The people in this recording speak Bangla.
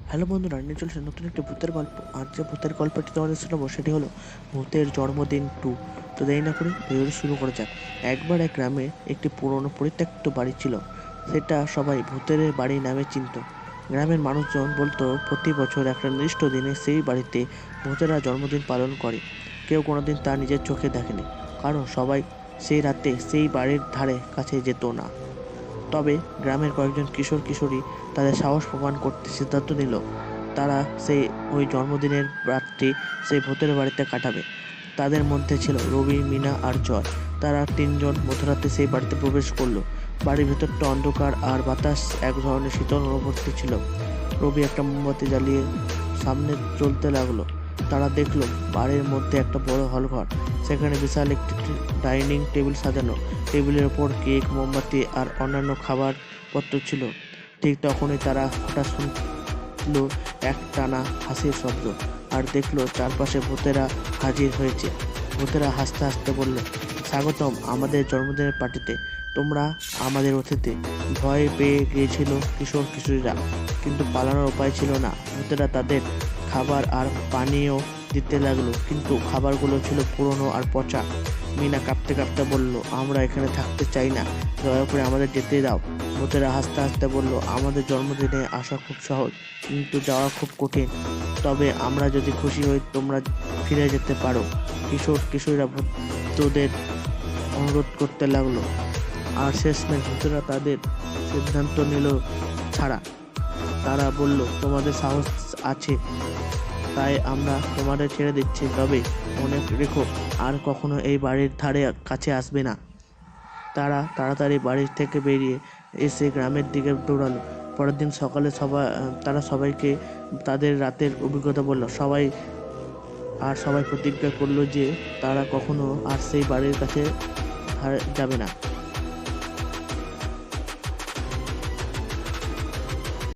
হ্যালো বন্ধুরা, নিয়ে চলেছে নতুন একটি ভূতের গল্প। আর যে ভূতের গল্পটি তোমাদের শোনাবো সেটি হলো ভূতের জন্মদিন 2। তো দেরি না করে ভিডিওটি শুরু করা যাক। একবার এক গ্রামে একটি পুরনো পরিত্যক্ত বাড়ি ছিল। সেটা সবাই ভূতের বাড়ি নামে চিনত। গ্রামের মানুষজন বলতো প্রতি বছর একটা নির্দিষ্ট দিনে সেই বাড়িতে ভূতেরা জন্মদিন পালন করে। কেউ কোনোদিন তা নিজের চোখে দেখেনি, কারণ সবাই সেই রাতে সেই বাড়ির ধারে কাছে যেত না। তবে গ্রামের কয়েকজন কিশোর কিশোরী তাদের সাহস প্রমাণ করতে সিদ্ধান্ত নিল তারা ওই জন্মদিনের রাতটি সেই ভূতের বাড়িতে কাটাবে। তাদের মধ্যে ছিল রবি, মিনা আর জয়। তারা তিনজন মধ্যরাতে সেই বাড়িতে প্রবেশ করলো। বাড়ির ভেতরটা অন্ধকার আর বাতাস এক ধরনের শীতল অনুভূতি ছিল। রবি একটা মোমবাতি জ্বালিয়ে সামনে চলতে লাগলো। তারা দেখলো বাড়ির মধ্যে একটা বড় হল ঘর। সেখানে বিশাল একটি ডাইনিং টেবিল সাজানো। টেবিলের ওপর কেক, মোমবাতি আর অন্যান্য খাবার পত্র ছিল। ঠিক তখনই তারা হঠাৎ শুনলো একটানা হাসির শব্দ, আর দেখলো চারপাশে ভূতেরা হাজির হয়েছে। ভূতেরা হাসতে হাসতে বলল, স্বাগতম আমাদের জন্মদিনের পার্টিতে, তোমরা আমাদের অতিথি। ভয় পেয়ে গিয়েছিল কিশোর কিশোরীরা, কিন্তু পালানোর উপায় ছিল না। ভূতেরা তাদের খাবার আর পানীয় দিতে লাগলো, কিন্তু খাবারগুলো ছিল পুরনো আর পচা। মিনা কাঁপতে কাঁপতে বলল, আমরা এখানে থাকতে চাই না, দয়া করে আমাদের যেতে দাও। ভূতেরা হাসতে হাসতে বলল, আমাদের জন্মদিনে আসা খুব সহজ, কিন্তু যাওয়া খুব কঠিন। তবে আমরা যদি খুশি হই তোমরা ফিরে যেতে পারো। কিশোর কিশোরীরা ভূতদের অনুরোধ করতে লাগলো, আর শেষমেশ ভূতেরা তাদের সিদ্ধান্ত নিল ছাড়া। তারা বলল, তোমাদের সাহস আছে তাই আমরা তোমাদের ছেড়ে দিচ্ছি, তবে মনে রেখো আর কখনো এই বাড়ির ধারে কাছে আসবে না। তারা তাড়াতাড়ি বাড়ি থেকে বেরিয়ে এসে গ্রামের দিকে দৌড়ালো। পরের দিন সকালে তারা সবাইকে তাদের রাতের অভিজ্ঞতা বলল। সবাই প্রতিজ্ঞা করলো যে তারা কখনো আর সেই বাড়ির কাছে যাবে না।